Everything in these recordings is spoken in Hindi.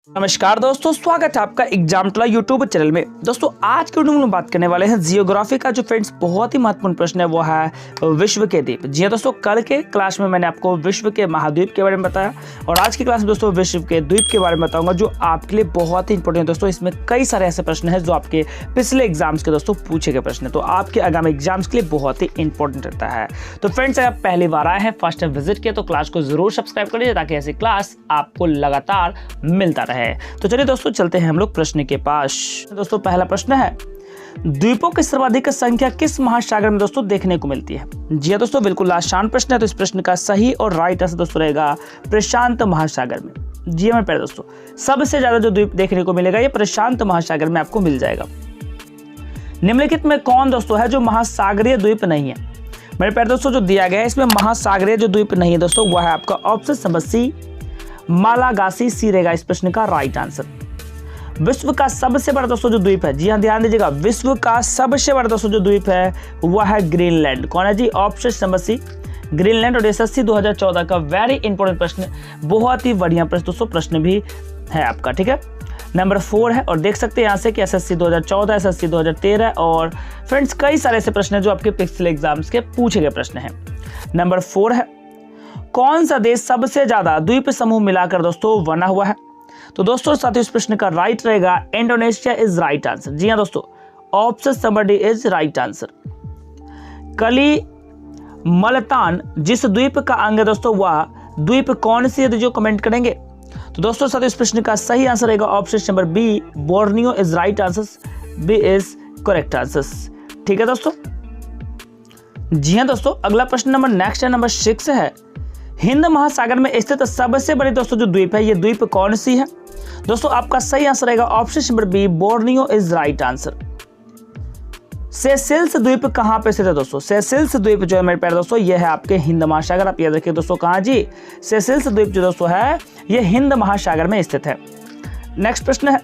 नमस्कार दोस्तों, स्वागत है आपका एग्जामटला यूट्यूब चैनल में। दोस्तों आज के वीडियो में बात करने वाले हैं जियोग्राफी का जो फ्रेंड्स बहुत ही महत्वपूर्ण प्रश्न है वो है विश्व के द्वीप। जी हाँ दोस्तों, कल के क्लास में मैंने आपको विश्व के महाद्वीप के बारे में बताया और आज की क्लास में दोस्तों विश्व के द्वीप के बारे में बताऊंगा जो आपके लिए बहुत ही इंपॉर्टेंट है। दोस्तों इसमें कई सारे ऐसे प्रश्न है जो आपके पिछले एग्जाम्स के दोस्तों पूछे गए प्रश्न है, तो आपके आगामी एग्जाम्स के लिए बहुत ही इंपॉर्टेंट रहता है। तो फ्रेंड्स अगर आप पहली बार आए हैं, फर्स्ट टाइम विजिट किया, तो क्लास को जरूर सब्सक्राइब करिए ताकि ऐसी क्लास आपको लगातार मिलता रहे। तो चलिए दोस्तों चलते हैं हम लोग प्रश्न के पास। दोस्तों पहला प्रश्न है, द्वीपों की सर्वाधिक संख्या किस महासागर में दोस्तों देखने को मिलती है? जी हाँ दोस्तों, बिल्कुल आसान प्रश्न है। तो इस प्रश्न का सही और राइट आंसर दोस्तों रहेगा प्रशांत महासागर में। जी हाँ मेरे दोस्तों, सबसे ज्यादा जो द्वीप देखने को मिलेगा ये प्रशांत महासागर में आपको मिल जाएगा। निम्नलिखित में कौन दोस्तों है जो महासागरीय द्वीप नहीं है? मेरे प्यारे दोस्तों जो दिया गया है इसमें महासागरीय जो द्वीप नहीं है दोस्तों वह है आपका ऑप्शन नंबर सी, मालागासी सी रहेगा इस प्रश्न का राइट आंसर। विश्व का सबसे बड़ा दोस्तों जो द्वीप है, जी हाँ ध्यान दीजिएगा, विश्व का सबसे बड़ा दोस्तों जो द्वीप है वह है ग्रीनलैंड। कौन है जी? Option number C Greenland. और एसएससी 2014 का वेरी इंपॉर्टेंट प्रश्न, बहुत ही बढ़िया प्रश्न दोस्तों प्रश्न भी है आपका, ठीक है। नंबर 4 है और देख सकते हैं यहाँ से कि एसएससी 2014, एसएससी 2013 और फ्रेंड्स कई सारे ऐसे प्रश्न है जो आपके पिछले एग्जाम्स के पूछे गए प्रश्न है। नंबर 4 है, कौन सा देश सबसे ज्यादा द्वीप समूह मिलाकर दोस्तों बना हुआ है? तो दोस्तों साथियों इस प्रश्न का राइट रहेगा इंडोनेशिया इज राइट आंसर। जी हाँ दोस्तों, option number D is right answer. Kalimantan जिस द्वीप का अंग है दोस्तों वह द्वीप कौन सी है, जो कमेंट करेंगे। तो दोस्तों साथियों इस प्रश्न का सही आंसर रहेगा option number B, Borneo is right answer. B is correct answer, ठीक है दोस्तों। जी हाँ दोस्तों, अगला प्रश्न नंबर नेक्स्ट है, नंबर 6 है, हिंद महासागर में स्थित सबसे बड़ी दोस्तों जो द्वीप है ये द्वीप कौन सी है? दोस्तों आपका सही आंसर रहेगा option number B, Borneo is right answer. Seychelles द्वीप कहां पे स्थित है दोस्तों? सेशेल्स द्वीप जो है मेरे प्यारे दोस्तों ये है आपके हिंद महासागर। आप याद रखिए दोस्तों कहां जी? सेशेल्स द्वीप जो दोस्तों है ये हिंद महासागर में स्थित है। नेक्स्ट प्रश्न है,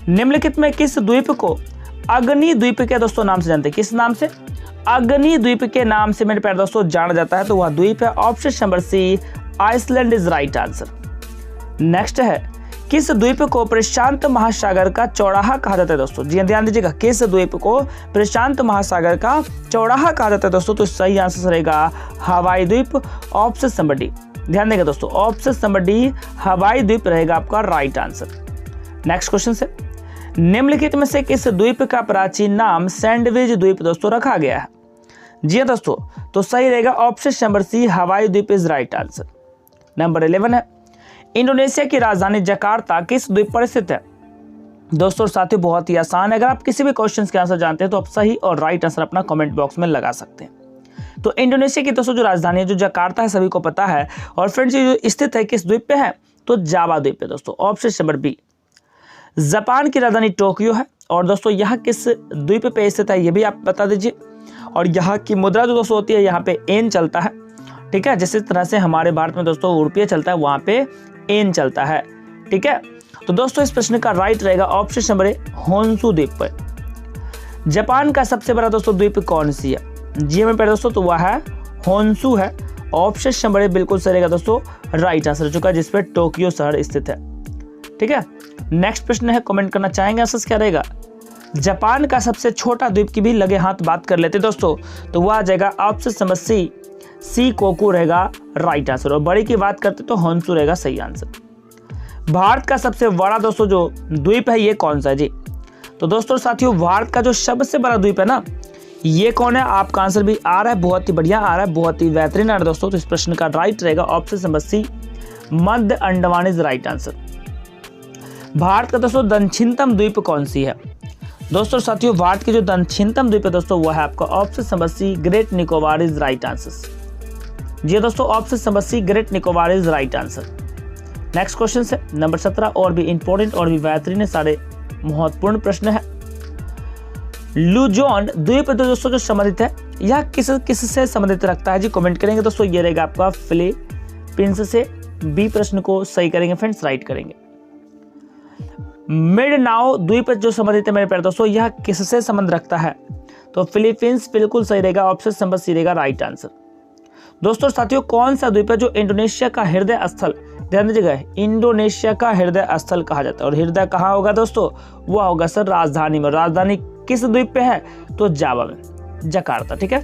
निम्नलिखित में किस द्वीप को अग्नि द्वीप के दोस्तों नाम से जानते हैं? किस नाम से? अग्नि द्वीप के नाम से मेरे प्यारे दोस्तों जाना जाता है, तो वह द्वीप है option number C, Iceland is right answer. Next है, किस द्वीप को प्रशांत महासागर का चौराहा कहा जाता है दोस्तों? जी ध्यान दीजिएगा, किस द्वीप को प्रशांत महासागर का चौराहा कहा जाता है दोस्तों? तो सही आंसर रहेगा हवाई द्वीप, ऑप्शन नंबर डी। ध्यान देंगे दोस्तों, ऑप्शन नंबर डी हवाई द्वीप रहेगा आपका राइट आंसर। नेक्स्ट क्वेश्चन से, निम्नलिखित में से किस द्वीप का प्राचीन नाम सैंडविच द्वीप दोस्तों रखा गया है? जी हाँ दोस्तों, तो सही रहेगा ऑप्शन नंबर सी, हवाई द्वीप इज राइट आंसर। नंबर 11 है, इंडोनेशिया की राजधानी जकार्ता किस द्वीप पर स्थित है? दोस्तों साथियों बहुत ही आसान है, अगर आप किसी भी क्वेश्चन के आंसर जानते हैं तो आप सही और राइट आंसर अपना कमेंट बॉक्स में लगा सकते हैं। तो इंडोनेशिया की दोस्तों जो राजधानी है जो जकार्ता है सभी को पता है, और फ्रेंड्स ये जो स्थित है किस द्वीप पे है? तो जावा द्वीप पे दोस्तों, ऑप्शन नंबर बी। जापान की राजधानी टोक्यो है और दोस्तों यह किस द्वीप पे स्थित है ये भी आप बता दीजिए। और यहाँ की मुद्रा जो दोस्तों होती है यहाँ पे एन चलता है, ठीक है, जिस तरह से हमारे भारत में दोस्तों रुपये चलता है वहाँ पे एन चलता है, ठीक है। तो दोस्तों इस प्रश्न का राइट रहेगा ऑप्शन नंबर ए, होन्शु द्वीप पर। जापान का सबसे बड़ा दोस्तों द्वीप कौन सी है? जी मेरे प्यारे दोस्तों तो वह है होन्शु है, ऑप्शन नंबर ए बिल्कुल सही रहेगा दोस्तों राइट आंसर चुका है, जिसपे टोक्यो शहर स्थित है, ठीक है। नेक्स्ट प्रश्न है, कमेंट करना चाहेंगे आंसर क्या रहेगा? जापान का सबसे छोटा द्वीप की भी लगे हाथ बात कर लेते दोस्तों, तो वह आ जाएगा ऑप्शन नंबर सी, सीकोकू रहेगा राइट आंसर। और बड़ी की बात करते तो होन्शु रहेगा सही आंसर। भारत का सबसे बड़ा दोस्तों जो द्वीप है ये कौन सा है जी? तो दोस्तों साथियों भारत का जो सबसे बड़ा द्वीप है ना ये कौन है? आपका आंसर भी आ रहा है, बहुत ही बढ़िया आ रहा है, बहुत ही बेहतरीन आ रहा है दोस्तों। तो इस प्रश्न का राइट रहेगा ऑप्शन नंबर सी, मध्य Andaman is right answer. Bharat का दोस्तों दक्षिणतम द्वीप कौन सी है? दोस्तों साथियों भारत की जो दक्षिणतम द्वीप है दोस्तों वह है आपका option number C, Great Nicobar is right answer. जी दोस्तों, option number C Great Nicobar is right answer. Next question है नंबर 17, और भी इंपॉर्टेंट और भी बेहतरीन सारे महत्वपूर्ण प्रश्न है। लुजोन द्वीप दोस्तों जो संबंधित है यह किस से संबंधित रखता है जी? कमेंट करेंगे दोस्तों, ये रहेगा आपका फिलीपींस से। बी प्रश्न को सही करेंगे फ्रेंड्स, राइट करेंगे। मिंडानाओ द्वीप जो संबंधित है मेरे प्यारे दोस्तों यह किससे संबंध रखता है? तो फिलीपींस बिल्कुल सही रहेगा, ऑप्शन नंबर सी रहेगा राइट आंसर। दोस्तों साथियों कौन सा द्वीप है जो इंडोनेशिया का हृदय स्थल ध्यान दीजिएगा, इंडोनेशिया का हृदय स्थल कहा जाता है। और हृदय कहाँ होगा दोस्तों? वह होगा सर राजधानी में। राजधानी किस द्वीप पे है? तो जावा में, जकार्ता। ठीक है।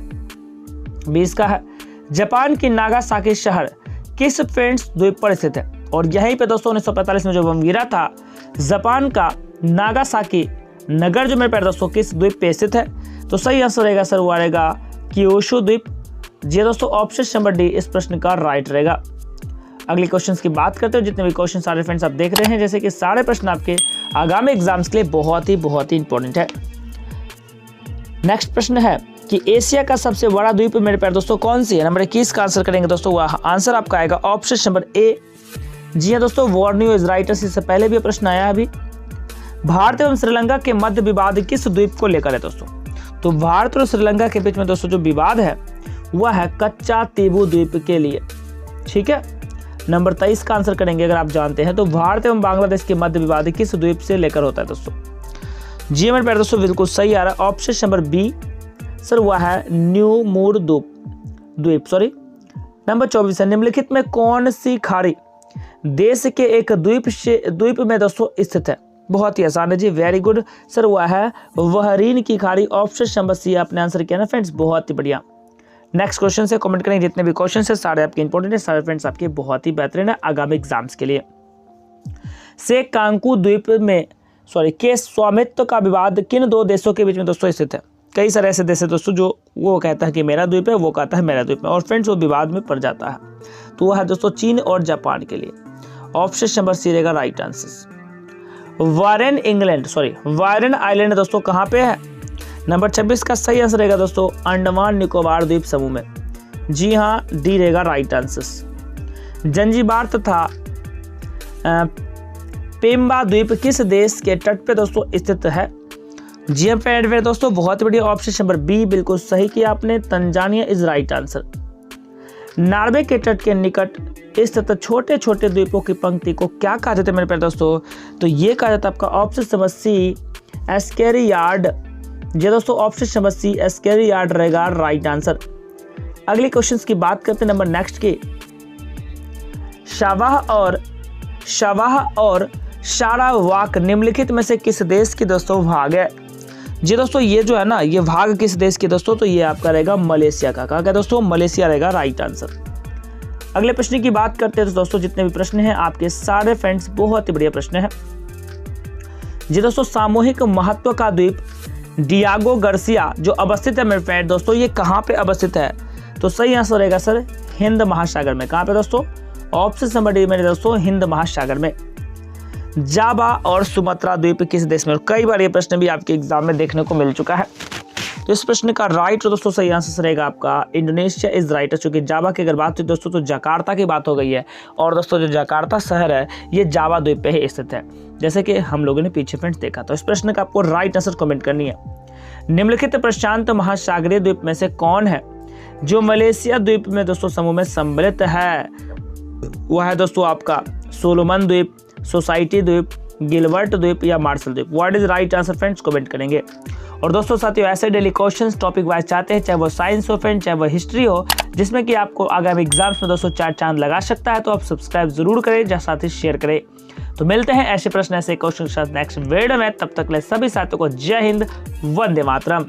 20 का है, जापान की नागासाकी शहर किस फ्रेंड्स द्वीप पर स्थित है? और यहीं पे दोस्तों 1945 में जो बम गिरा था, जापान का नागासाकी नगर जो मेरे प्यारे दोस्तों किस द्वीप पे स्थित है? तो सही आंसर रहेगा सर वो रहेगा क्यूशू द्वीप। जी दोस्तों, ऑप्शन नंबर डी इस प्रश्न का राइट रहेगा। अगले क्वेश्चन की बात करते हो। जितने भी क्वेश्चन सारे फ्रेंड्स आप देख रहे हैं, जैसे कि सारे प्रश्न आपके आगामी एग्जाम्स के लिए बहुत ही इंपॉर्टेंट है। नेक्स्ट प्रश्न है कि एशिया का सबसे बड़ा द्वीप मेरे प्यारे दोस्तों कौन सी है? नंबर 21 का आंसर करेंगे दोस्तों, वह आंसर आपका आएगा ऑप्शन नंबर ए। जी हाँ दोस्तों, बोर्नियो इज राइट। इससे पहले भी प्रश्न आया अभी। भारत एवं श्रीलंका के मध्य विवाद किस द्वीप को लेकर है दोस्तों? तो भारत और श्रीलंका के बीच में दोस्तों जो विवाद है वह है कच्चा तीबू द्वीप के लिए। ठीक है। नंबर 23 का आंसर करेंगे अगर आप जानते हैं तो भारत एवं बांग्लादेश के मध्य विवाद किस द्वीप से लेकर होता है दोस्तों? जी मेरे प्यारे दोस्तों, बिल्कुल सही आ रहा है ऑप्शन नंबर बी सर, वह है न्यू मूर द्वीप। सॉरी। नंबर 24 है, निम्नलिखित में कौन सी खाड़ी देश के एक द्वीप में दोस्तों स्थित है? बहुत ही आसान है जी, वेरी गुड सर, वह है बहरीन की खाड़ी। ऑप्शन नंबर सी आपने आंसर किया ना फ्रेंड्स, बहुत ही बढ़िया। नेक्स्ट क्वेश्चन से कमेंट करेंगे। जितने भी क्वेश्चन है सारे आपके इंपॉर्टेंट है, सारे फ्रेंड्स आपके बहुत ही बेहतरीन है आगामी एग्जाम्स के लिए। से कांकू द्वीप में के स्वामित्व का विवाद किन दो देशों के बीच में दोस्तों स्थित है? कई सारे ऐसे देश है दोस्तों जो वो कहता है कि मेरा द्वीप है, वो कहता है मेरा द्वीप है, और फ्रेंड्स वो विवाद में पड़ जाता है। तो वह है दोस्तों चीन और जापान के लिए। ऑप्शन नंबर सी रहेगा राइट आंसर। वायरन आइलैंड दोस्तों कहाँ पे है? नंबर 26 का सही आंसर रहेगा दोस्तों अंडमान निकोबार द्वीप समूह में। जी हाँ, डी रहेगा राइट आंसर। जंजीबार तथा पेम्बा द्वीप किस देश के तट पे दोस्तों स्थित है? जी हाँ फ्रेंड दोस्तों, बहुत बढ़िया ऑप्शन नंबर बी बिल्कुल सही किया आपने, Tanzania is right answer. Norway के तट के निकट स्थित छोटे छोटे द्वीपों की पंक्ति को क्या कहा जाता है मेरे प्यारे दोस्तों? तो ये कहा जाता है आपका ऑप्शन नंबर सी एस्केरियार्ड। जी दोस्तों, ऑप्शन नंबर सी एस्केरियार्ड रहेगा राइट आंसर। अगले क्वेश्चन की बात करते हैं नंबर नेक्स्ट की। शवाह और सारावाक निम्नलिखित में से किस देश की दोस्तों भाग है? जी दोस्तों, ये जो है ना, ये भाग किस देश की दोस्तों? तो ये आपका रहेगा मलेशिया का। कहा गया दोस्तों मलेशिया रहेगा राइट आंसर। अगले प्रश्न की बात करते हैं तो दोस्तों जितने भी प्रश्न हैं आपके सारे फ्रेंड्स बहुत ही बढ़िया प्रश्न है। जी दोस्तों, सामूहिक महत्व का द्वीप डियागो गार्सिया जो अवस्थित है मेरे फ्रेंड दोस्तों, ये कहाँ पे अवस्थित है? तो सही आंसर रहेगा सर हिंद महासागर में। कहाँ पे दोस्तों? ऑप्शन नंबर डी मेरे दोस्तों हिंद महासागर में। जावा और सुमात्रा द्वीप किस देश में? कई बार ये प्रश्न भी आपके एग्जाम में देखने को मिल चुका है। तो इस प्रश्न का राइट दोस्तों सही आंसर रहेगा आपका इंडोनेशिया इज राइट। चूंकि जावा की अगर बात हुई दोस्तों तो जकार्ता की बात हो गई है, और दोस्तों जो जकार्ता शहर है ये जावा द्वीप पे ही स्थित है, जैसे कि हम लोगों ने पीछे फ्रेंड्स देखा। तो इस प्रश्न का आपको राइट आंसर कमेंट करनी है। निम्नलिखित प्रशांत महासागरीय द्वीप में से कौन है जो मलेशिया द्वीप में दोस्तों समूह में सम्मिलित है? वह है दोस्तों आपका सोलोमन द्वीप, सोसाइटी द्वीप, गिलबर्ट द्वीप या मार्शल द्वीप। What is right answer friends, comment करेंगे। और दोस्तों साथियों, ऐसे डेली क्वेश्चंस टॉपिक वाइज चाहते हैं, चाहे वो साइंस हो फ्रेंड, चाहे वो हिस्ट्री हो, जिसमें कि आपको आगामी एग्जाम्स में दोस्तों 4 चांद लगा सकता है, तो आप सब्सक्राइब जरूर करें, जहाँ साथ ही शेयर करें। तो मिलते हैं ऐसे प्रश्न ऐसे क्वेश्चन के साथ नेक्स्ट वीडियो में। तब तक ले सभी साथियों को जय हिंद, वंदे मातरम।